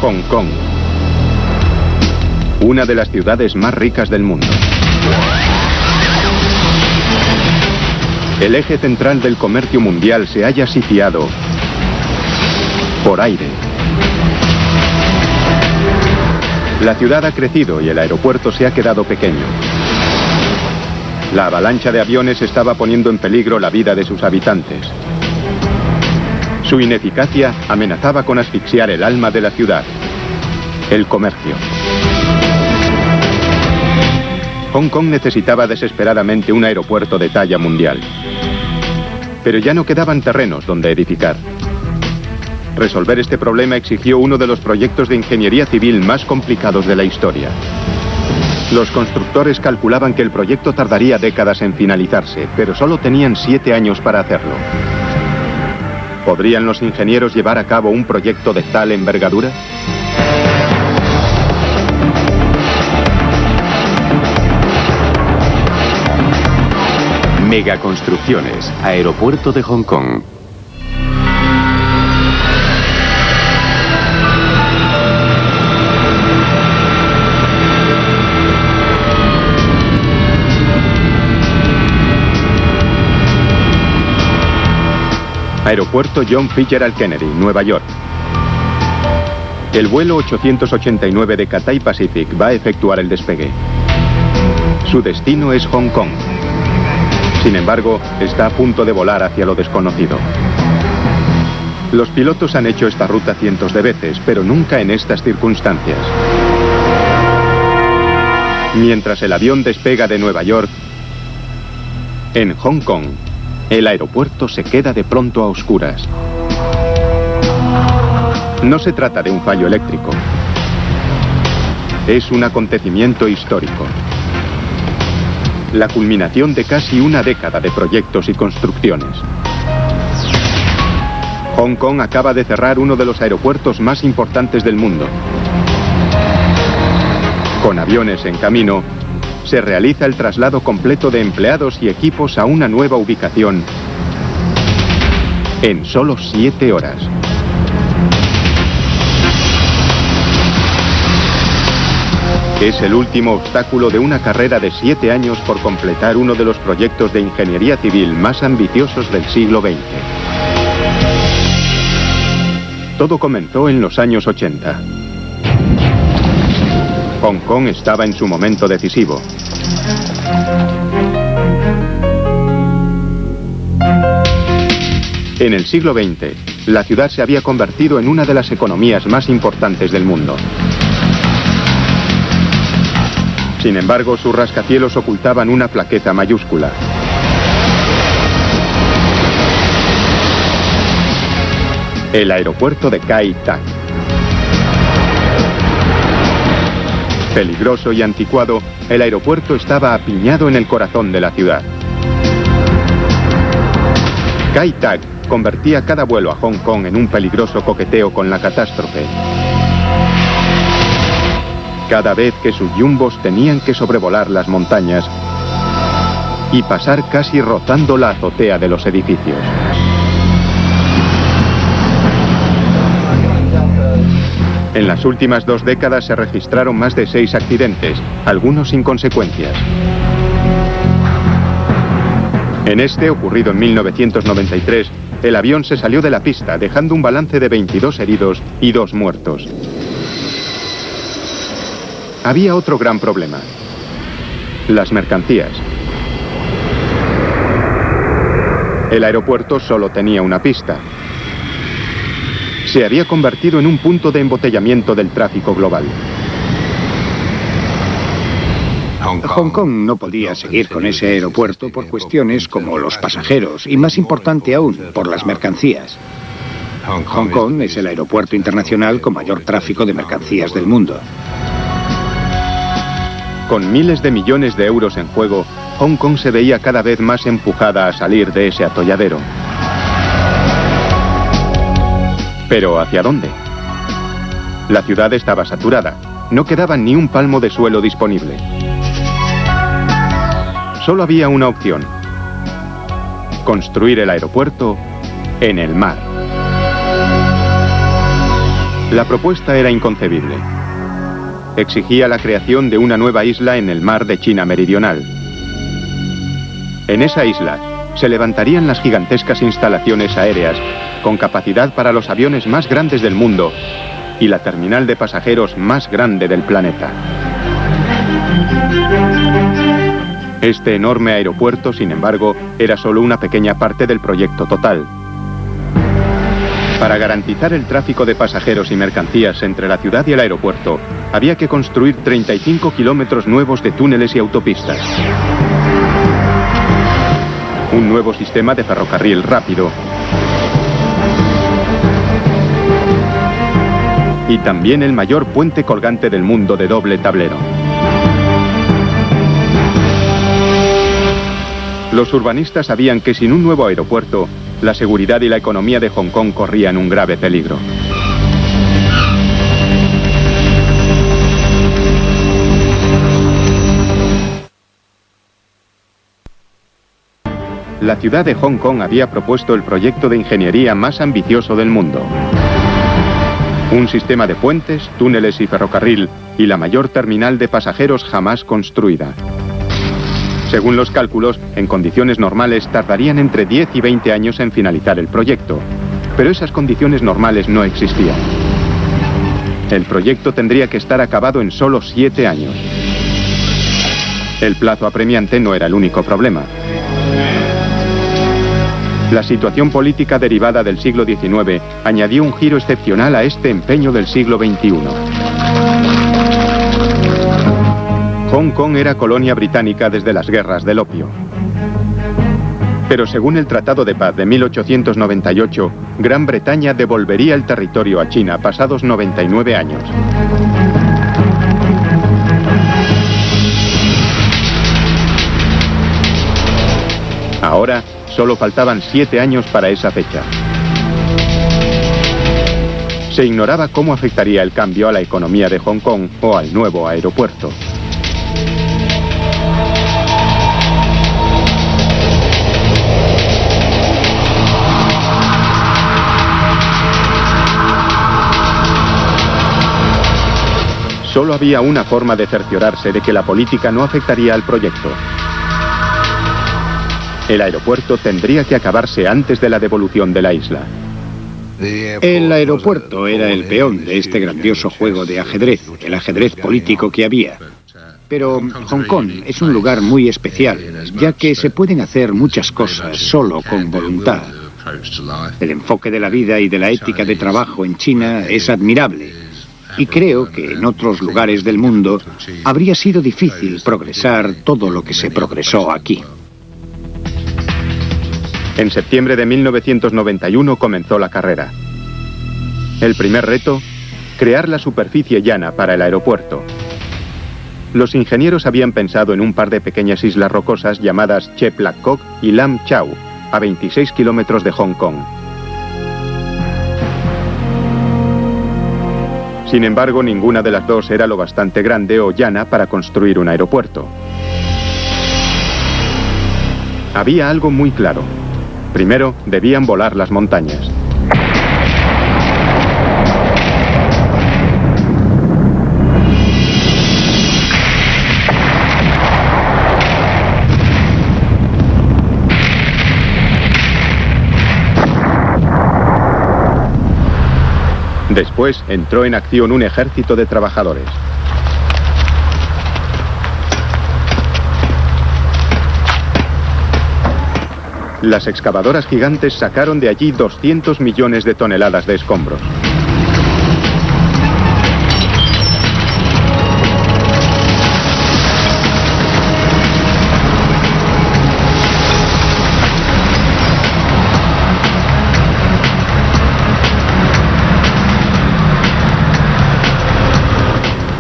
Hong Kong, una de las ciudades más ricas del mundo. El eje central del comercio mundial se halla sitiado por aire. La ciudad ha crecido y el aeropuerto se ha quedado pequeño. La avalancha de aviones estaba poniendo en peligro la vida de sus habitantes. Su ineficacia amenazaba con asfixiar el alma de la ciudad, el comercio. Hong Kong necesitaba desesperadamente un aeropuerto de talla mundial. Pero ya no quedaban terrenos donde edificar. Resolver este problema exigió uno de los proyectos de ingeniería civil más complicados de la historia. Los constructores calculaban que el proyecto tardaría décadas en finalizarse, pero solo tenían 7 años para hacerlo. ¿Podrían los ingenieros llevar a cabo un proyecto de tal envergadura? Megaconstrucciones, Aeropuerto de Hong Kong. Aeropuerto John Fitzgerald Kennedy, Nueva York. El vuelo 889 de Cathay Pacific va a efectuar el despegue. Su destino es Hong Kong. Sin embargo, está a punto de volar hacia lo desconocido. Los pilotos han hecho esta ruta cientos de veces, pero nunca en estas circunstancias. Mientras el avión despega de Nueva York, en Hong Kong, el aeropuerto se queda de pronto a oscuras. No se trata de un fallo eléctrico. Es un acontecimiento histórico. La culminación de casi una década de proyectos y construcciones. Hong Kong acaba de cerrar uno de los aeropuertos más importantes del mundo. Con aviones en camino, se realiza el traslado completo de empleados y equipos a una nueva ubicación en solo 7 horas. Es el último obstáculo de una carrera de 7 años por completar uno de los proyectos de ingeniería civil más ambiciosos del siglo XX. Todo comenzó en los años 80. Hong Kong estaba en su momento decisivo. En el siglo XX, la ciudad se había convertido en una de las economías más importantes del mundo. Sin embargo, sus rascacielos ocultaban una flaqueza mayúscula. El aeropuerto de Kai Tak. Peligroso y anticuado, el aeropuerto estaba apiñado en el corazón de la ciudad. Kai Tak convertía cada vuelo a Hong Kong en un peligroso coqueteo con la catástrofe. Cada vez que sus jumbos tenían que sobrevolar las montañas y pasar casi rozando la azotea de los edificios. En las últimas 2 décadas se registraron más de 6 accidentes, algunos sin consecuencias. En este, ocurrido en 1993, el avión se salió de la pista, dejando un balance de 22 heridos y 2 muertos. Había otro gran problema: las mercancías. El aeropuerto solo tenía una pista. Se había convertido en un punto de embotellamiento del tráfico global. Hong Kong no podía seguir con ese aeropuerto por cuestiones como los pasajeros y, más importante aún, por las mercancías. Hong Kong es el aeropuerto internacional con mayor tráfico de mercancías del mundo. Con miles de millones de euros en juego, Hong Kong se veía cada vez más empujada a salir de ese atolladero. ¿Pero hacia dónde? La ciudad estaba saturada. No quedaba ni un palmo de suelo disponible. Solo había una opción: construir el aeropuerto en el mar. La propuesta era inconcebible. Exigía la creación de una nueva isla en el mar de China Meridional. En esa isla se levantarían las gigantescas instalaciones aéreas con capacidad para los aviones más grandes del mundo y la terminal de pasajeros más grande del planeta. Este enorme aeropuerto, sin embargo, era solo una pequeña parte del proyecto total. Para garantizar el tráfico de pasajeros y mercancías entre la ciudad y el aeropuerto, había que construir 35 kilómetros nuevos de túneles y autopistas. Un nuevo sistema de ferrocarril rápido. Y también el mayor puente colgante del mundo de doble tablero. Los urbanistas sabían que sin un nuevo aeropuerto, la seguridad y la economía de Hong Kong corrían un grave peligro. La ciudad de Hong Kong había propuesto el proyecto de ingeniería más ambicioso del mundo. Un sistema de puentes, túneles y ferrocarril y la mayor terminal de pasajeros jamás construida. Según los cálculos, en condiciones normales tardarían entre 10 y 20 años en finalizar el proyecto. Pero esas condiciones normales no existían. El proyecto tendría que estar acabado en solo 7 años. El plazo apremiante no era el único problema. La situación política derivada del siglo XIX añadió un giro excepcional a este empeño del siglo XXI. Hong Kong era colonia británica desde las guerras del opio. Pero según el Tratado de Paz de 1898, Gran Bretaña devolvería el territorio a China pasados 99 años. Ahora, solo faltaban 7 años para esa fecha. Se ignoraba cómo afectaría el cambio a la economía de Hong Kong o al nuevo aeropuerto. Solo había una forma de cerciorarse de que la política no afectaría al proyecto. El aeropuerto tendría que acabarse antes de la devolución de la isla. El aeropuerto era el peón de este grandioso juego de ajedrez, el ajedrez político que había. Pero Hong Kong es un lugar muy especial, ya que se pueden hacer muchas cosas solo con voluntad. El enfoque de la vida y de la ética de trabajo en China es admirable. Y creo que en otros lugares del mundo habría sido difícil progresar todo lo que se progresó aquí. En septiembre de 1991 comenzó la carrera. El primer reto, crear la superficie llana para el aeropuerto. Los ingenieros habían pensado en un par de pequeñas islas rocosas llamadas Chep Lap Kok y Lam Chau, a 26 kilómetros de Hong Kong. Sin embargo, ninguna de las dos era lo bastante grande o llana para construir un aeropuerto. Había algo muy claro. Primero, debían volar las montañas. Después entró en acción un ejército de trabajadores. Las excavadoras gigantes sacaron de allí 200 millones de toneladas de escombros.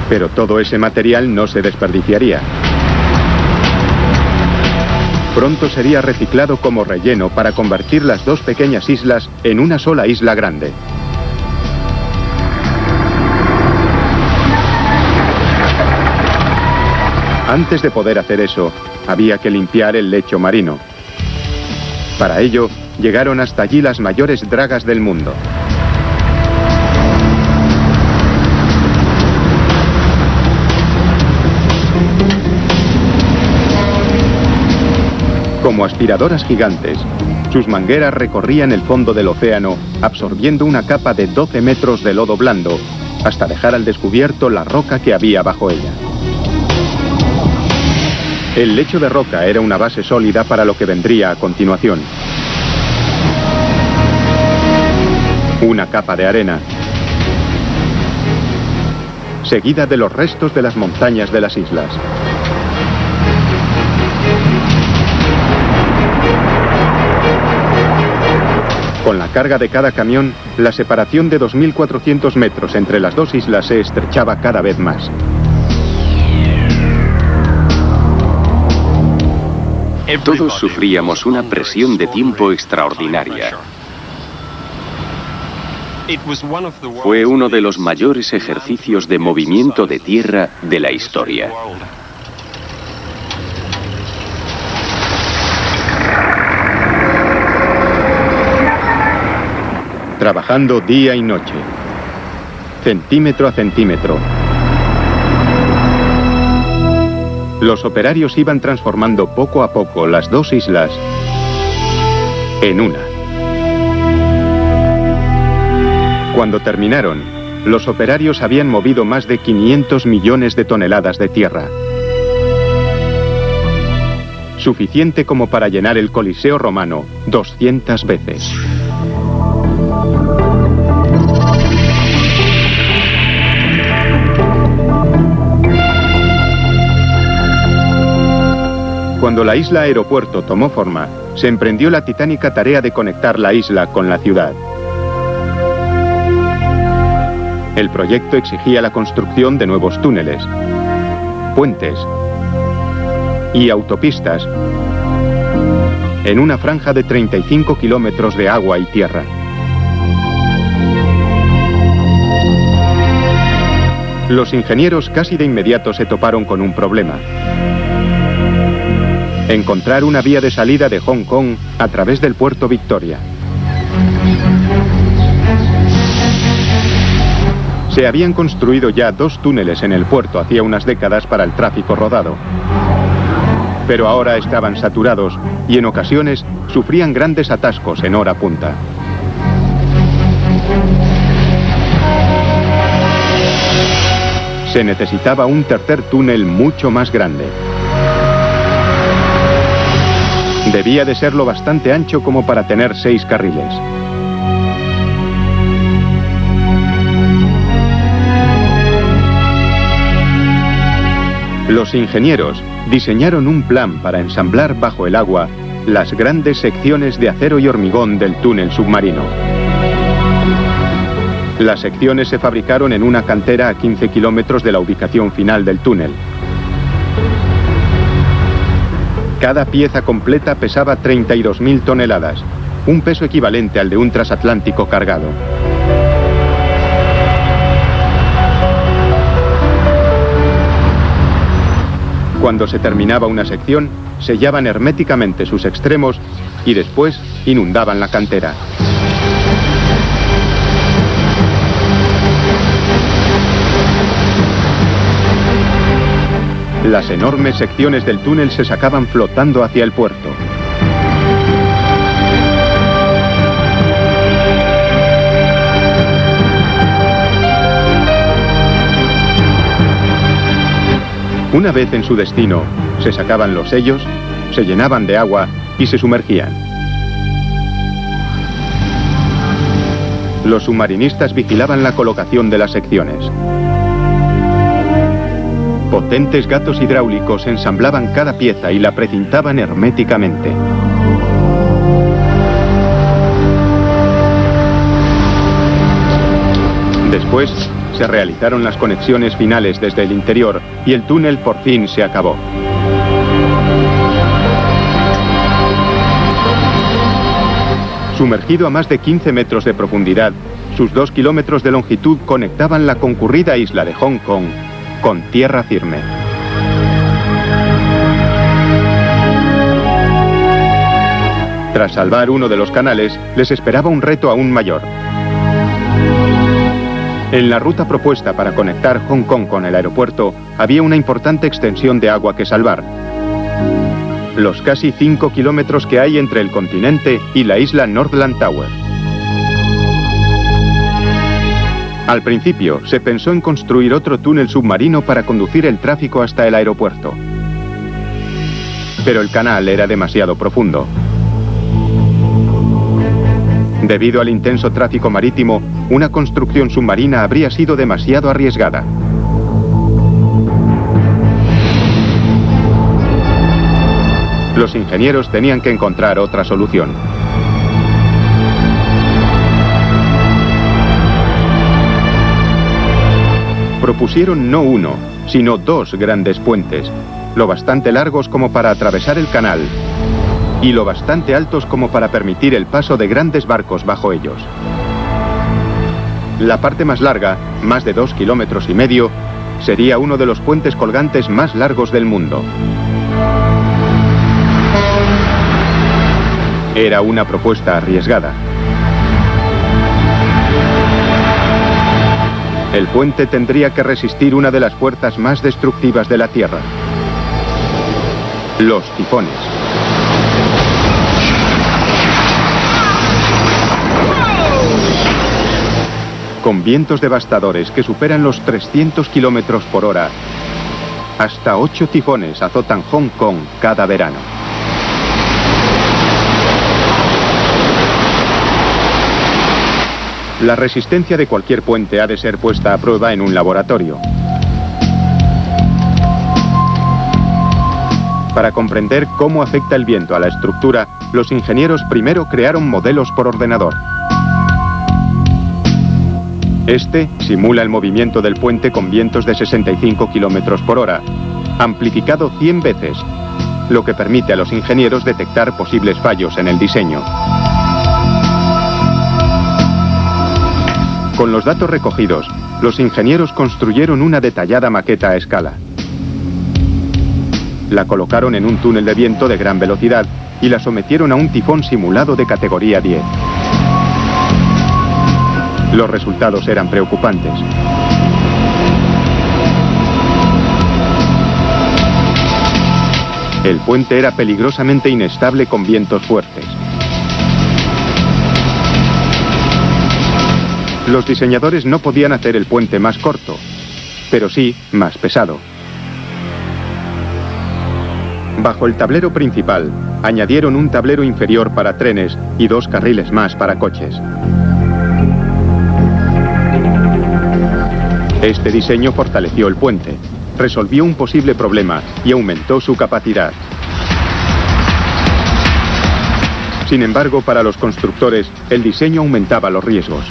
Pero todo ese material no se desperdiciaría. Pronto sería reciclado como relleno para convertir las dos pequeñas islas en una sola isla grande. Antes de poder hacer eso, había que limpiar el lecho marino. Para ello, llegaron hasta allí las mayores dragas del mundo. como aspiradoras gigantes. Sus mangueras recorrían el fondo del océano, absorbiendo una capa de 12 metros de lodo blando, hasta dejar al descubierto la roca que había bajo ella. El lecho de roca era una base sólida para lo que vendría a continuación. Una capa de arena, seguida de los restos de las montañas de las islas. Con la carga de cada camión, la separación de 2.400 metros entre las dos islas se estrechaba cada vez más. Todos sufríamos una presión de tiempo extraordinaria. Fue uno de los mayores ejercicios de movimiento de tierra de la historia. Trabajando día y noche, centímetro a centímetro. Los operarios iban transformando poco a poco las dos islas en una. Cuando terminaron, los operarios habían movido más de 500 millones de toneladas de tierra. Suficiente como para llenar el Coliseo romano 200 veces. Cuando la isla aeropuerto tomó forma, se emprendió la titánica tarea de conectar la isla con la ciudad. El proyecto exigía la construcción de nuevos túneles, puentes y autopistas en una franja de 35 kilómetros de agua y tierra. Los ingenieros casi de inmediato se toparon con un problema: encontrar una vía de salida de Hong Kong a través del puerto Victoria. Se habían construido ya 2 túneles en el puerto hacía unas décadas para el tráfico rodado. Pero ahora estaban saturados y en ocasiones sufrían grandes atascos en hora punta. Se necesitaba un tercer túnel mucho más grande. Debía de ser lo bastante ancho como para tener 6 carriles. Los ingenieros diseñaron un plan para ensamblar bajo el agua las grandes secciones de acero y hormigón del túnel submarino. Las secciones se fabricaron en una cantera a 15 kilómetros de la ubicación final del túnel. Cada pieza completa pesaba 32.000 toneladas, un peso equivalente al de un transatlántico cargado. Cuando se terminaba una sección, sellaban herméticamente sus extremos y después inundaban la cantera. Las enormes secciones del túnel se sacaban flotando hacia el puerto. Una vez en su destino, se sacaban los sellos, se llenaban de agua y se sumergían. Los submarinistas vigilaban la colocación de las secciones. Potentes gatos hidráulicos ensamblaban cada pieza y la precintaban herméticamente. Después, se realizaron las conexiones finales desde el interior y el túnel por fin se acabó. Sumergido a más de 15 metros de profundidad, sus 2 kilómetros de longitud conectaban la concurrida isla de Hong Kong con tierra firme. Tras salvar uno de los canales, les esperaba un reto aún mayor. En la ruta propuesta para conectar Hong Kong con el aeropuerto, había una importante extensión de agua que salvar. los casi 5 kilómetros que hay entre el continente y la isla Northland Tower. Al principio, se pensó en construir otro túnel submarino para conducir el tráfico hasta el aeropuerto. Pero el canal era demasiado profundo. Debido al intenso tráfico marítimo, una construcción submarina habría sido demasiado arriesgada. Los ingenieros tenían que encontrar otra solución. Propusieron no uno, sino dos grandes puentes, lo bastante largos como para atravesar el canal y lo bastante altos como para permitir el paso de grandes barcos bajo ellos. La parte más larga, más de 2,5 kilómetros, sería uno de los puentes colgantes más largos del mundo. Era una propuesta arriesgada. El puente tendría que resistir una de las fuerzas más destructivas de la Tierra: los tifones. Con vientos devastadores que superan los 300 kilómetros por hora, hasta 8 tifones azotan Hong Kong cada verano. La resistencia de cualquier puente ha de ser puesta a prueba en un laboratorio. Para comprender cómo afecta el viento a la estructura, los ingenieros primero crearon modelos por ordenador. Este simula el movimiento del puente con vientos de 65 kilómetros por hora, amplificado 100 veces, lo que permite a los ingenieros detectar posibles fallos en el diseño. Con los datos recogidos, los ingenieros construyeron una detallada maqueta a escala. La colocaron en un túnel de viento de gran velocidad y la sometieron a un tifón simulado de categoría 10. Los resultados eran preocupantes. El puente era peligrosamente inestable con vientos fuertes. Los diseñadores no podían hacer el puente más corto, pero sí más pesado. Bajo el tablero principal, añadieron un tablero inferior para trenes y 2 carriles más para coches. Este diseño fortaleció el puente, resolvió un posible problema y aumentó su capacidad. Sin embargo, para los constructores, el diseño aumentaba los riesgos.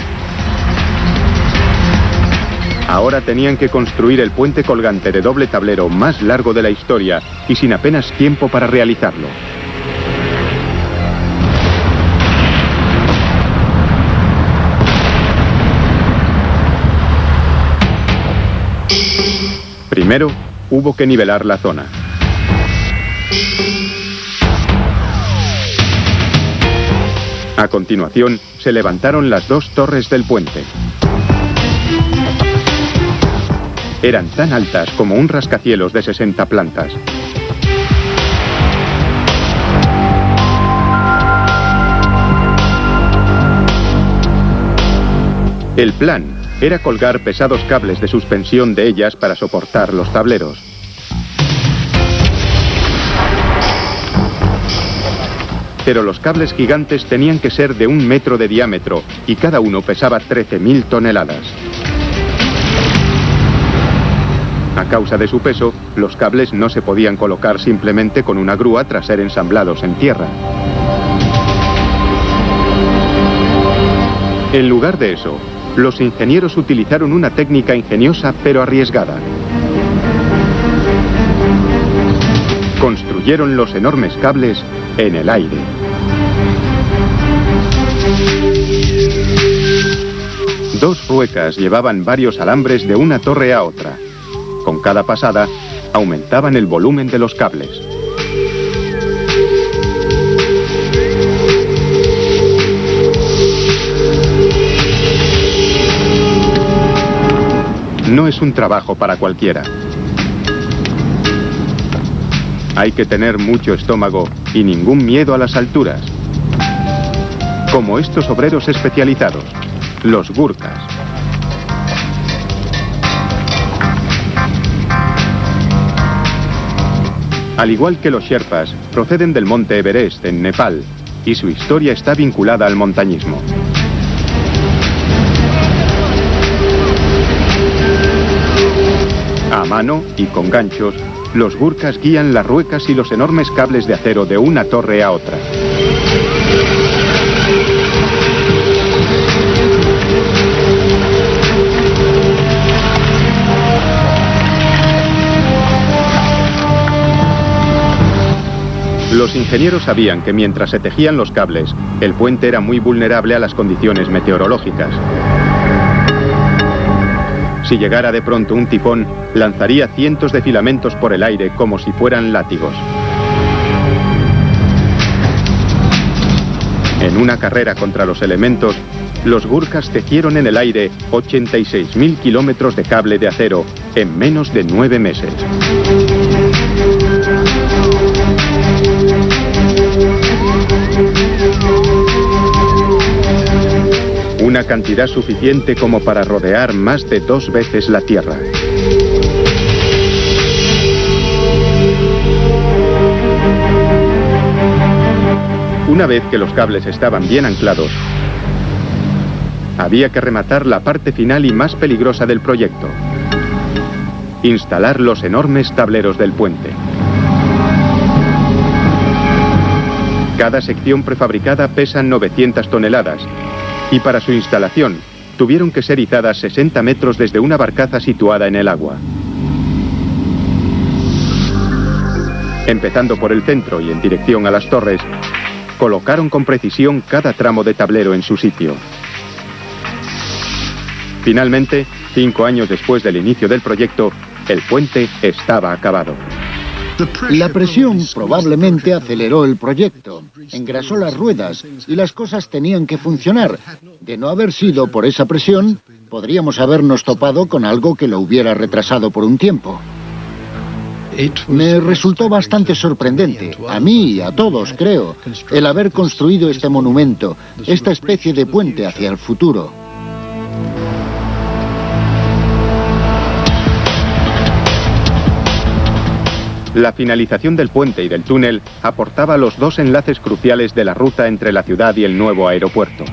Ahora tenían que construir el puente colgante de doble tablero más largo de la historia y sin apenas tiempo para realizarlo. Primero, hubo que nivelar la zona. A continuación, se levantaron las 2 torres del puente. Eran tan altas como un rascacielos de 60 plantas. El plan era colgar pesados cables de suspensión de ellas para soportar los tableros. Pero los cables gigantes tenían que ser de 1 metro de diámetro y cada uno pesaba 13.000 toneladas. A causa de su peso, los cables no se podían colocar simplemente con una grúa tras ser ensamblados en tierra. En lugar de eso, los ingenieros utilizaron una técnica ingeniosa pero arriesgada. Construyeron los enormes cables en el aire. Dos ruecas llevaban varios alambres de una torre a otra. Con cada pasada, aumentaban el volumen de los cables. No es un trabajo para cualquiera. Hay que tener mucho estómago y ningún miedo a las alturas. Como estos obreros especializados, los Gurkhas. Al igual que los Sherpas, proceden del monte Everest, en Nepal, y su historia está vinculada al montañismo. A mano y con ganchos, los Gurkhas guían las ruecas y los enormes cables de acero de una torre a otra. Los ingenieros sabían que mientras se tejían los cables, el puente era muy vulnerable a las condiciones meteorológicas. Si llegara de pronto un tifón, lanzaría cientos de filamentos por el aire como si fueran látigos. En una carrera contra los elementos, los Gurkhas tejieron en el aire 86.000 kilómetros de cable de acero en menos de 9 meses. Una cantidad suficiente como para rodear más de 2 veces la Tierra. Una vez que los cables estaban bien anclados, había que rematar la parte final y más peligrosa del proyecto: instalar los enormes tableros del puente. Cada sección prefabricada pesa 900 toneladas. Y para su instalación, tuvieron que ser izadas 60 metros desde una barcaza situada en el agua. Empezando por el centro y en dirección a las torres, colocaron con precisión cada tramo de tablero en su sitio. Finalmente, 5 años después del inicio del proyecto, el puente estaba acabado. La presión probablemente aceleró el proyecto, engrasó las ruedas y las cosas tenían que funcionar. De no haber sido por esa presión, podríamos habernos topado con algo que lo hubiera retrasado por un tiempo. Me resultó bastante sorprendente, a mí y a todos, creo, el haber construido este monumento, esta especie de puente hacia el futuro. La finalización del puente y del túnel aportaba los 2 enlaces cruciales de la ruta entre la ciudad y el nuevo aeropuerto.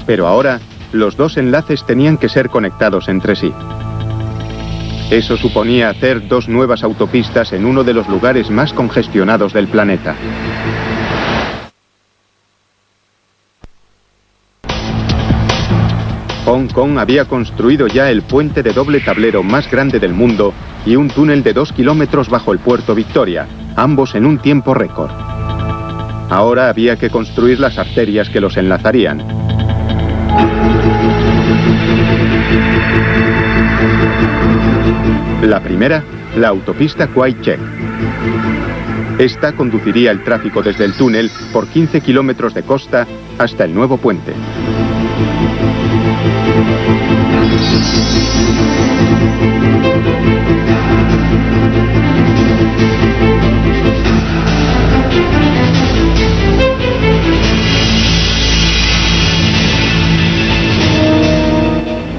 Pero ahora, los 2 enlaces tenían que ser conectados entre sí. Eso suponía hacer 2 nuevas autopistas en uno de los lugares más congestionados del planeta. Hong Kong había construido ya el puente de doble tablero más grande del mundo y un túnel de 2 kilómetros bajo el puerto Victoria, ambos en un tiempo récord. Ahora había que construir las arterias que los enlazarían. La primera, la autopista Kwai Chek. Esta conduciría el tráfico desde el túnel por 15 kilómetros de costa hasta el nuevo puente.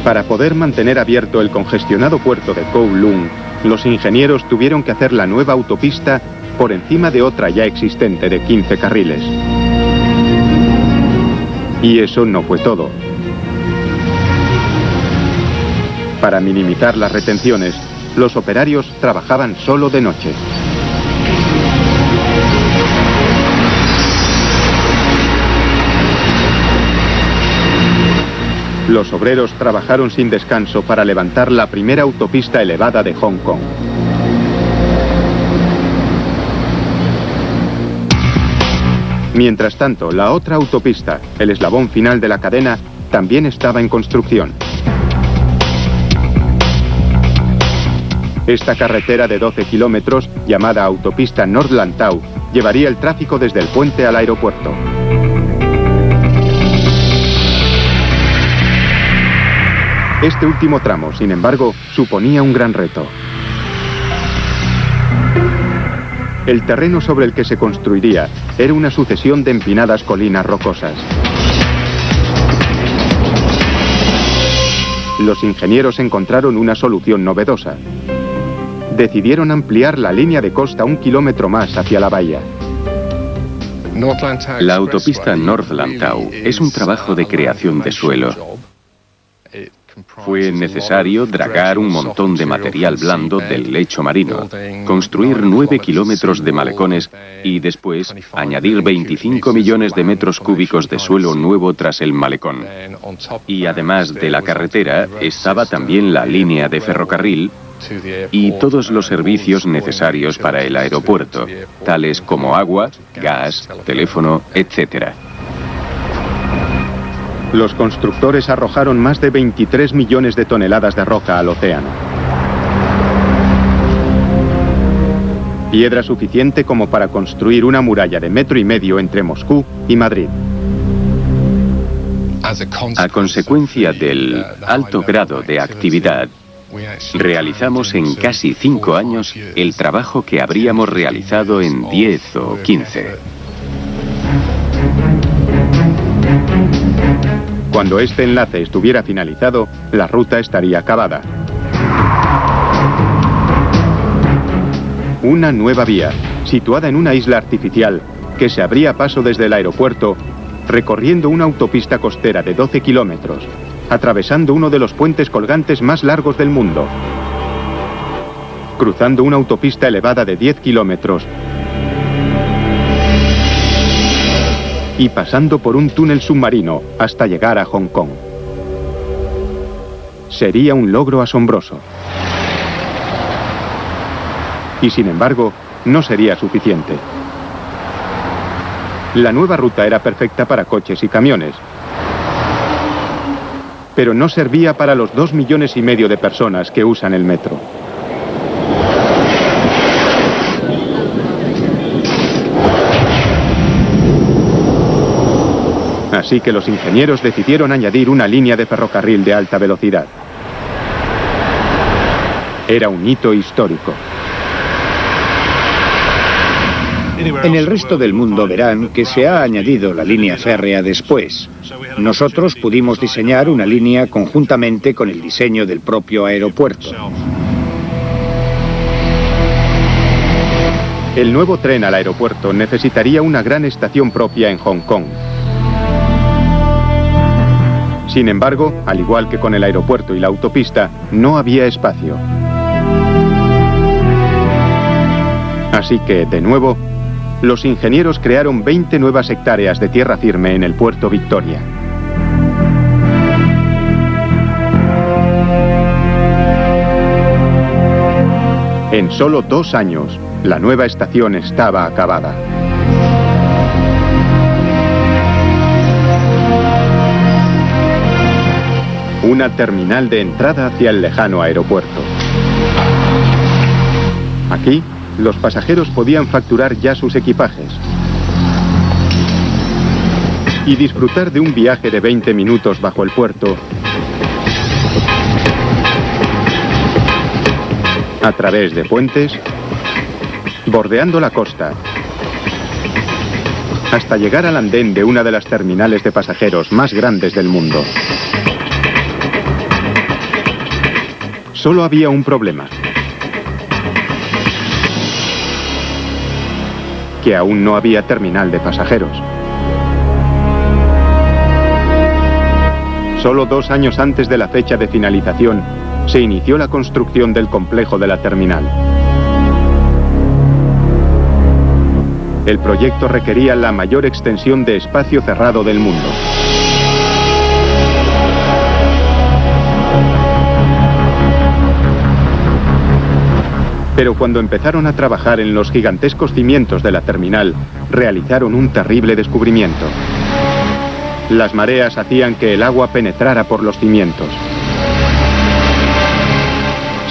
Para poder mantener abierto el congestionado puerto de Kowloon, los ingenieros tuvieron que hacer la nueva autopista por encima de otra ya existente de 15 carriles. Y eso no fue todo. Para minimizar las retenciones, los operarios trabajaban solo de noche. Los obreros trabajaron sin descanso para levantar la primera autopista elevada de Hong Kong. Mientras tanto, la otra autopista, el eslabón final de la cadena, también estaba en construcción. Esta carretera de 12 kilómetros, llamada autopista North Lantau, llevaría el tráfico desde el puente al aeropuerto. Este último tramo, sin embargo, suponía un gran reto. El terreno sobre el que se construiría era una sucesión de empinadas colinas rocosas. Los ingenieros encontraron una solución novedosa. Decidieron ampliar la línea de costa 1 kilómetro más hacia la bahía. La autopista North Lantau es un trabajo de creación de suelo. Fue necesario dragar un montón de material blando del lecho marino, construir 9 kilómetros de malecones y después añadir 25 millones de metros cúbicos de suelo nuevo tras el malecón. Y además de la carretera, estaba también la línea de ferrocarril y todos los servicios necesarios para el aeropuerto, tales como agua, gas, teléfono, etc. Los constructores arrojaron más de 23 millones de toneladas de roca al océano. Piedra suficiente como para construir una muralla de 1,5 metros entre Moscú y Madrid. A consecuencia del alto grado de actividad, realizamos en casi 5 años el trabajo que habríamos realizado en 10 o 15. Cuando este enlace estuviera finalizado, la ruta estaría acabada. Una nueva vía, situada en una isla artificial, que se abría paso desde el aeropuerto, recorriendo una autopista costera de 12 kilómetros, atravesando uno de los puentes colgantes más largos del mundo, cruzando una autopista elevada de 10 kilómetros y pasando por un túnel submarino hasta llegar a Hong Kong. Sería un logro asombroso. Y sin embargo, no sería suficiente. La nueva ruta era perfecta para coches y camiones, pero no servía para los 2,5 millones de personas que usan el metro. Así que los ingenieros decidieron añadir una línea de ferrocarril de alta velocidad. Era un hito histórico. En el resto del mundo verán que se ha añadido la línea férrea después. Nosotros pudimos diseñar una línea conjuntamente con el diseño del propio aeropuerto. El nuevo tren al aeropuerto necesitaría una gran estación propia en Hong Kong. Sin embargo, al igual que con el aeropuerto y la autopista, no había espacio. Así que, de nuevo, los ingenieros crearon 20 nuevas hectáreas de tierra firme en el puerto Victoria. En solo 2 años, la nueva estación estaba acabada. Una terminal de entrada hacia el lejano aeropuerto. Aquí, los pasajeros podían facturar ya sus equipajes y disfrutar de un viaje de 20 minutos bajo el puerto, a través de puentes, bordeando la costa, hasta llegar al andén de una de las terminales de pasajeros más grandes del mundo. Solo había un problema: que aún no había terminal de pasajeros. Solo 2 años antes de la fecha de finalización, se inició la construcción del complejo de la terminal. El proyecto requería la mayor extensión de espacio cerrado del mundo. Pero cuando empezaron a trabajar en los gigantescos cimientos de la terminal, realizaron un terrible descubrimiento. Las mareas hacían que el agua penetrara por los cimientos.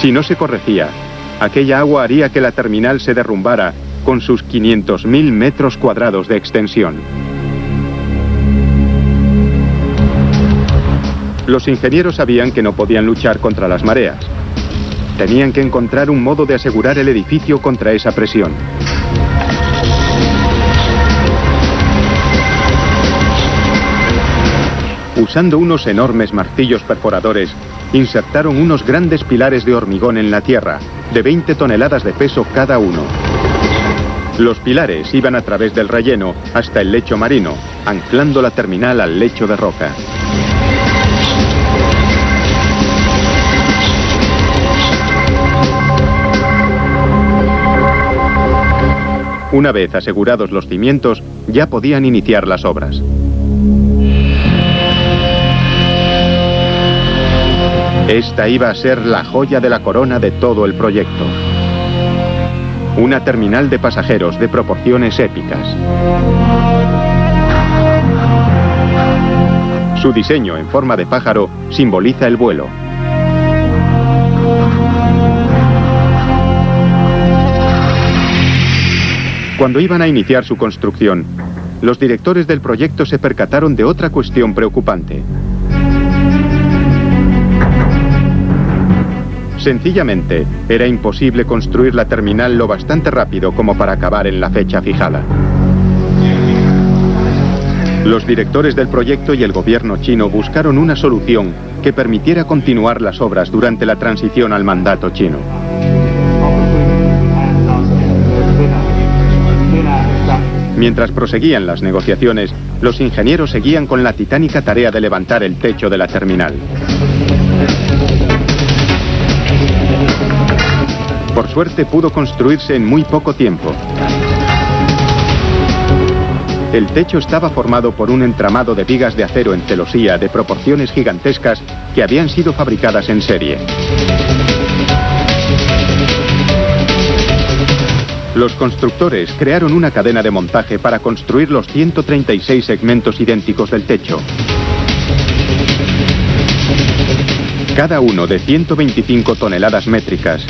Si no se corregía, aquella agua haría que la terminal se derrumbara con sus 500.000 metros cuadrados de extensión. Los ingenieros sabían que no podían luchar contra las mareas. Tenían que encontrar un modo de asegurar el edificio contra esa presión. Usando unos enormes martillos perforadores, insertaron unos grandes pilares de hormigón en la tierra, de 20 toneladas de peso cada uno. Los pilares iban a través del relleno hasta el lecho marino, anclando la terminal al lecho de roca. Una vez asegurados los cimientos, ya podían iniciar las obras. Esta iba a ser la joya de la corona de todo el proyecto. Una terminal de pasajeros de proporciones épicas. Su diseño en forma de pájaro simboliza el vuelo. Cuando iban a iniciar su construcción, los directores del proyecto se percataron de otra cuestión preocupante. Sencillamente, era imposible construir la terminal lo bastante rápido como para acabar en la fecha fijada. Los directores del proyecto y el gobierno chino buscaron una solución que permitiera continuar las obras durante la transición al mandato chino. Mientras proseguían las negociaciones, los ingenieros seguían con la titánica tarea de levantar el techo de la terminal. Por suerte pudo construirse en muy poco tiempo. El techo estaba formado por un entramado de vigas de acero en celosía de proporciones gigantescas que habían sido fabricadas en serie. Los constructores crearon una cadena de montaje para construir los 136 segmentos idénticos del techo. Cada uno de 125 toneladas métricas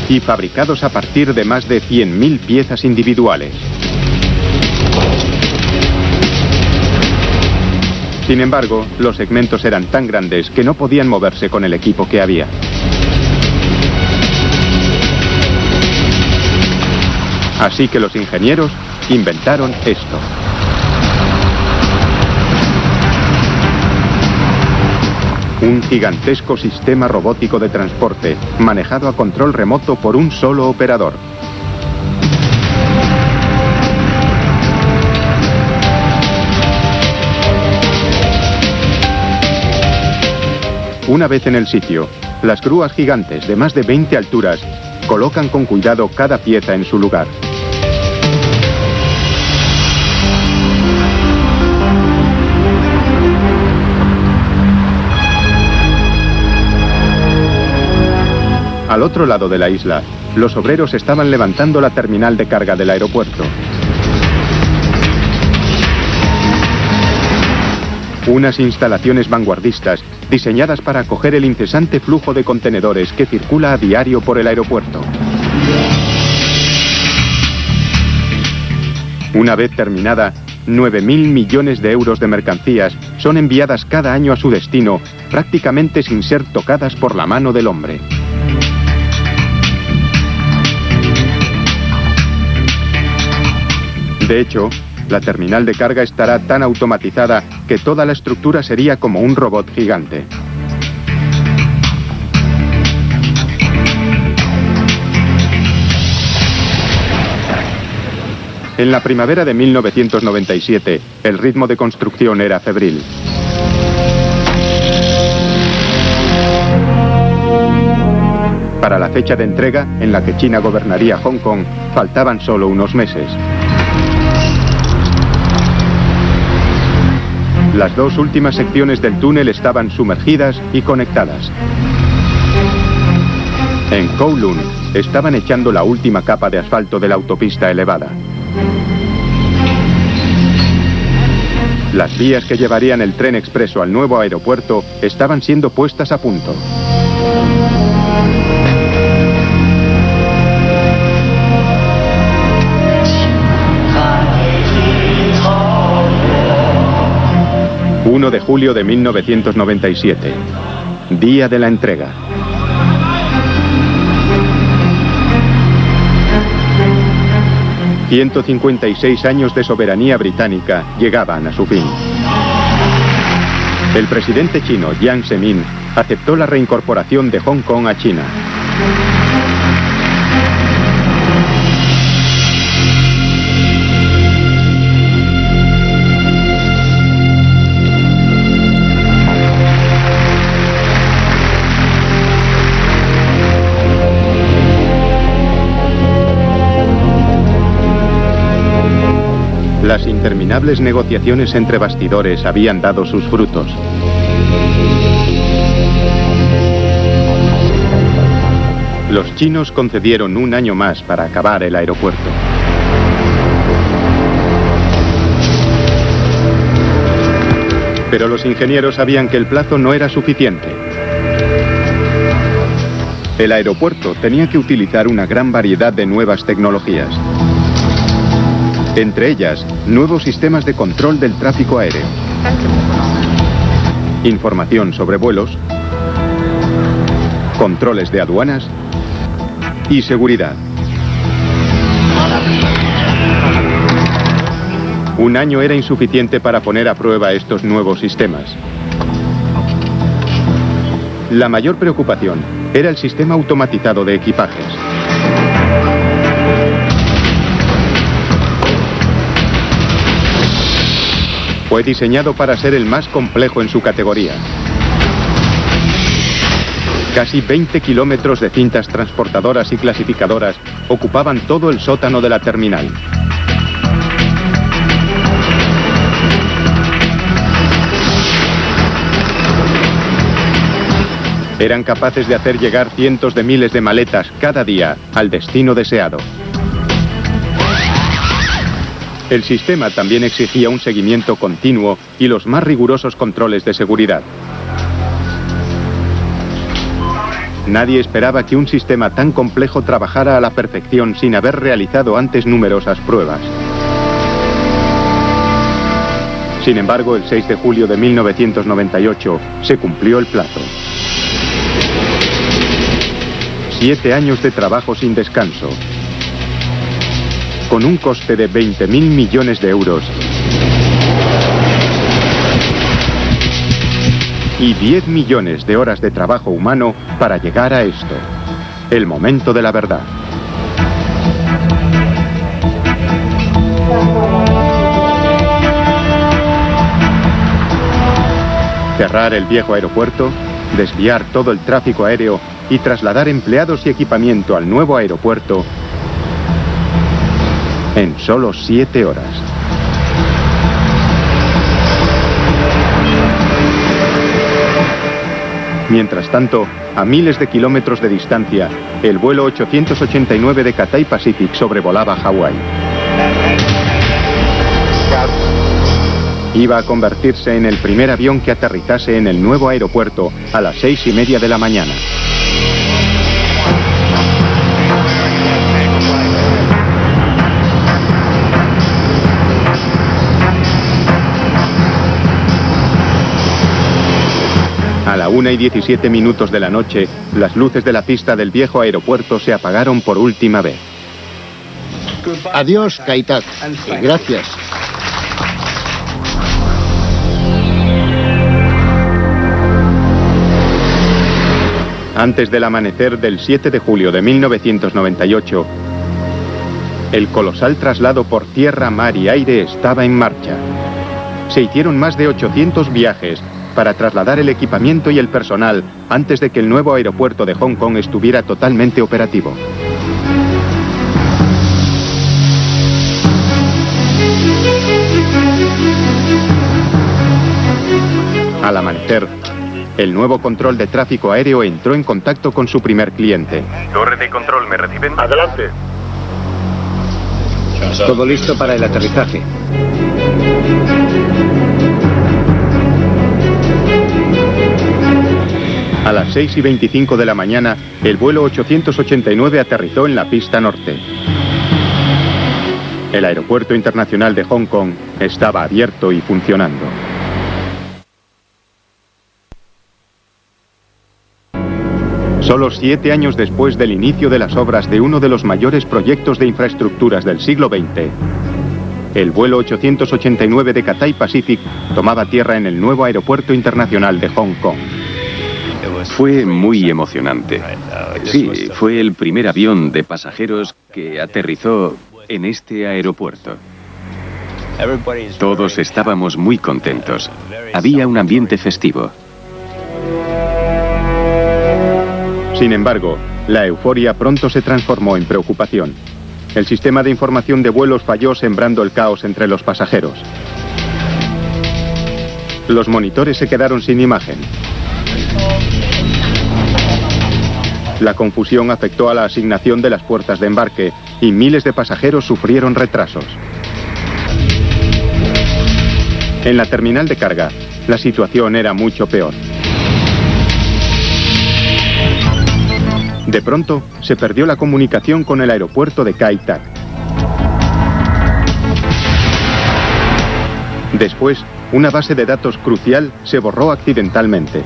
y fabricados a partir de más de 100.000 piezas individuales. Sin embargo, los segmentos eran tan grandes que no podían moverse con el equipo que había. Así que los ingenieros inventaron esto. Un gigantesco sistema robótico de transporte, manejado a control remoto por un solo operador. Una vez en el sitio, las grúas gigantes de más de 20 alturas colocan con cuidado cada pieza en su lugar. Al otro lado de la isla, los obreros estaban levantando la terminal de carga del aeropuerto. Unas instalaciones vanguardistas diseñadas para acoger el incesante flujo de contenedores que circula a diario por el aeropuerto. Una vez terminada, 9.000 millones de euros de mercancías son enviadas cada año a su destino, prácticamente sin ser tocadas por la mano del hombre. De hecho, la terminal de carga estará tan automatizada que toda la estructura sería como un robot gigante. En la primavera de 1997, el ritmo de construcción era febril. Para la fecha de entrega, en la que China gobernaría Hong Kong, faltaban solo unos meses. Las dos últimas secciones del túnel estaban sumergidas y conectadas. En Kowloon estaban echando la última capa de asfalto de la autopista elevada. Las vías que llevarían el tren expreso al nuevo aeropuerto estaban siendo puestas a punto. ...1 de julio de 1997... día de la entrega. ...156 años de soberanía británica llegaban a su fin. El presidente chino Jiang Zemin aceptó la reincorporación de Hong Kong a China. Las interminables negociaciones entre bastidores habían dado sus frutos. Los chinos concedieron un año más para acabar el aeropuerto. Pero los ingenieros sabían que el plazo no era suficiente. El aeropuerto tenía que utilizar una gran variedad de nuevas tecnologías. Entre ellas, nuevos sistemas de control del tráfico aéreo, información sobre vuelos, controles de aduanas y seguridad. Un año era insuficiente para poner a prueba estos nuevos sistemas. La mayor preocupación era el sistema automatizado de equipajes. Fue diseñado para ser el más complejo en su categoría. Casi 20 kilómetros de cintas transportadoras y clasificadoras ocupaban todo el sótano de la terminal. Eran capaces de hacer llegar cientos de miles de maletas cada día al destino deseado. El sistema también exigía un seguimiento continuo y los más rigurosos controles de seguridad. Nadie esperaba que un sistema tan complejo trabajara a la perfección sin haber realizado antes numerosas pruebas. Sin embargo, el 6 de julio de 1998 se cumplió el plazo. 7 años de trabajo sin descanso, con un coste de 20.000 millones de euros y 10 millones de horas de trabajo humano para llegar a esto, el momento de la verdad. Cerrar el viejo aeropuerto, desviar todo el tráfico aéreo y trasladar empleados y equipamiento al nuevo aeropuerto en solo 7 horas. Mientras tanto, a miles de kilómetros de distancia, el vuelo 889 de Cathay Pacific sobrevolaba Hawái. Iba a convertirse en el primer avión que aterrizase en el nuevo aeropuerto a las 6:30 de la mañana. A la 1:17 de la noche, las luces de la pista del viejo aeropuerto se apagaron por última vez. Adiós, Kai-Tak, y gracias. Antes del amanecer del 7 de julio de 1998, el colosal traslado por tierra, mar y aire estaba en marcha. Se hicieron más de 800 viajes para trasladar el equipamiento y el personal antes de que el nuevo aeropuerto de Hong Kong estuviera totalmente operativo. Al amanecer, el nuevo control de tráfico aéreo entró en contacto con su primer cliente. Torre de control, ¿me reciben? Adelante. Todo listo para el aterrizaje. A las 6:25 de la mañana, el vuelo 889 aterrizó en la pista norte. El aeropuerto internacional de Hong Kong estaba abierto y funcionando. Solo 7 años después del inicio de las obras de uno de los mayores proyectos de infraestructuras del siglo XX, El vuelo 889 de Cathay Pacific tomaba tierra en el nuevo aeropuerto internacional de Hong Kong. Fue muy emocionante. Sí, fue el primer avión de pasajeros que aterrizó en este aeropuerto. Todos estábamos muy contentos. Había un ambiente festivo. Sin embargo, la euforia pronto se transformó en preocupación. El sistema de información de vuelos falló, sembrando el caos entre los pasajeros. Los monitores se quedaron sin imagen. La confusión afectó a la asignación de las puertas de embarque y miles de pasajeros sufrieron retrasos. En la terminal de carga, la situación era mucho peor. De pronto, se perdió la comunicación con el aeropuerto de Kai Tak. Después, una base de datos crucial se borró accidentalmente.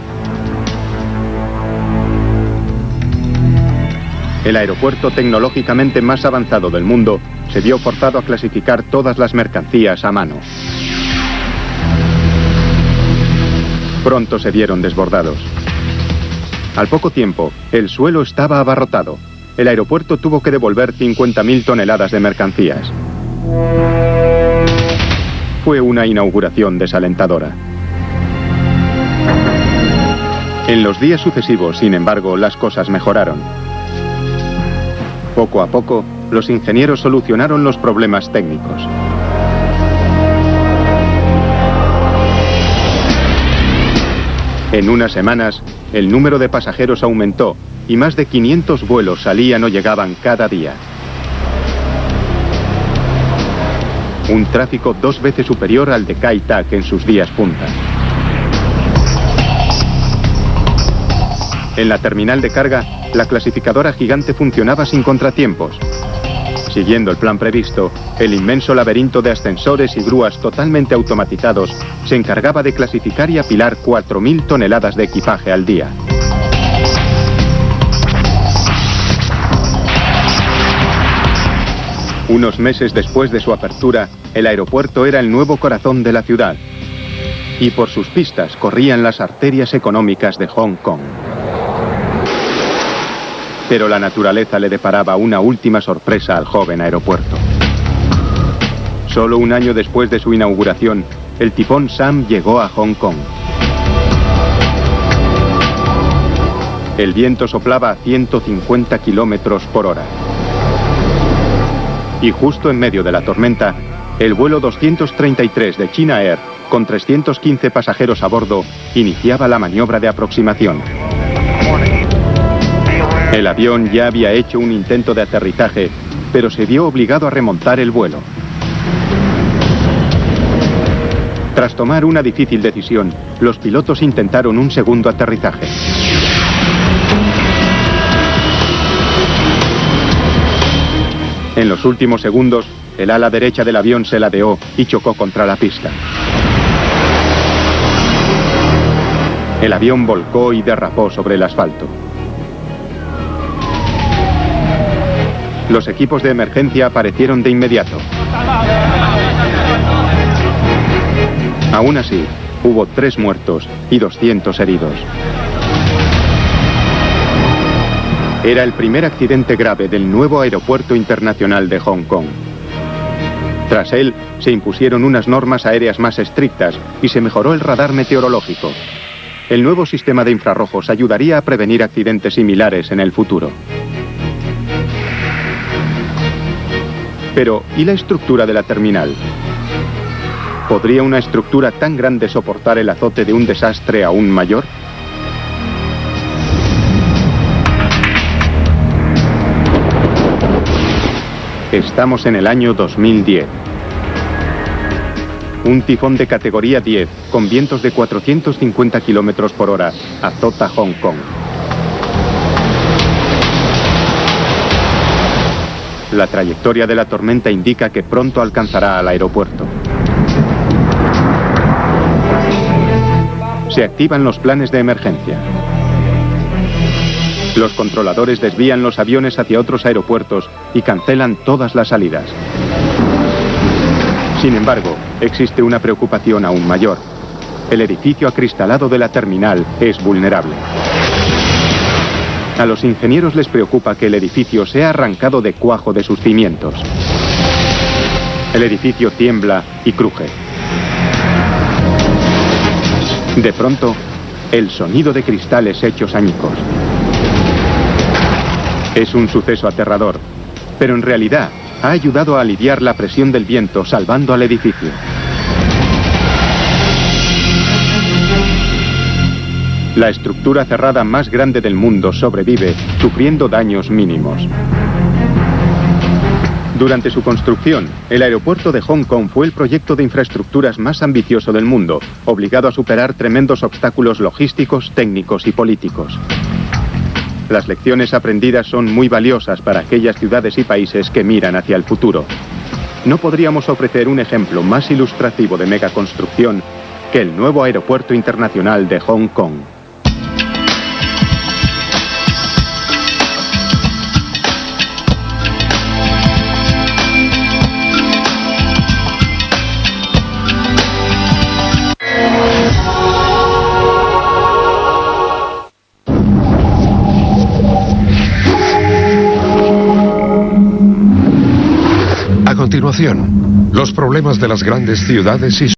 El aeropuerto tecnológicamente más avanzado del mundo se vio forzado a clasificar todas las mercancías a mano. Pronto se vieron desbordados. Al poco tiempo, el suelo estaba abarrotado. El aeropuerto tuvo que devolver 50.000 toneladas de mercancías. Fue una inauguración desalentadora. En los días sucesivos, sin embargo, las cosas mejoraron. Poco a poco, los ingenieros solucionaron los problemas técnicos. En unas semanas, el número de pasajeros aumentó y más de 500 vuelos salían o llegaban cada día. Un tráfico 2 veces superior al de Kai Tak en sus días punta. En la terminal de carga, la clasificadora gigante funcionaba sin contratiempos. Siguiendo el plan previsto, el inmenso laberinto de ascensores y grúas totalmente automatizados se encargaba de clasificar y apilar 4.000 toneladas de equipaje al día. Unos meses después de su apertura, el aeropuerto era el nuevo corazón de la ciudad. Y por sus pistas corrían las arterias económicas de Hong Kong. Pero la naturaleza le deparaba una última sorpresa al joven aeropuerto. Solo un año después de su inauguración, el tifón Sam llegó a Hong Kong. El viento soplaba a 150 kilómetros por hora. Y justo en medio de la tormenta, el vuelo 233 de China Air, con 315 pasajeros a bordo, iniciaba la maniobra de aproximación. El avión ya había hecho un intento de aterrizaje, pero se vio obligado a remontar el vuelo. Tras tomar una difícil decisión, los pilotos intentaron un segundo aterrizaje. En los últimos segundos, el ala derecha del avión se ladeó y chocó contra la pista. El avión volcó y derrapó sobre el asfalto. Los equipos de emergencia aparecieron de inmediato. Aún así, hubo 3 muertos y 200 heridos. Era el primer accidente grave del nuevo aeropuerto internacional de Hong Kong. Tras él, se impusieron unas normas aéreas más estrictas y se mejoró el radar meteorológico. El nuevo sistema de infrarrojos ayudaría a prevenir accidentes similares en el futuro. Pero, ¿y la estructura de la terminal? ¿Podría una estructura tan grande soportar el azote de un desastre aún mayor? Estamos en el año 2010. Un tifón de categoría 10, con vientos de 450 kilómetros por hora, azota Hong Kong. La trayectoria de la tormenta indica que pronto alcanzará al aeropuerto. Se activan los planes de emergencia. Los controladores desvían los aviones hacia otros aeropuertos y cancelan todas las salidas. Sin embargo, existe una preocupación aún mayor. El edificio acristalado de la terminal es vulnerable. A los ingenieros les preocupa que el edificio sea arrancado de cuajo de sus cimientos. El edificio tiembla y cruje. De pronto, el sonido de cristales hechos añicos. Es un suceso aterrador, pero en realidad ha ayudado a aliviar la presión del viento, salvando al edificio. La estructura cerrada más grande del mundo sobrevive, sufriendo daños mínimos. Durante su construcción, el aeropuerto de Hong Kong fue el proyecto de infraestructuras más ambicioso del mundo, obligado a superar tremendos obstáculos logísticos, técnicos y políticos. Las lecciones aprendidas son muy valiosas para aquellas ciudades y países que miran hacia el futuro. No podríamos ofrecer un ejemplo más ilustrativo de megaconstrucción que el nuevo aeropuerto internacional de Hong Kong. A continuación, los problemas de las grandes ciudades y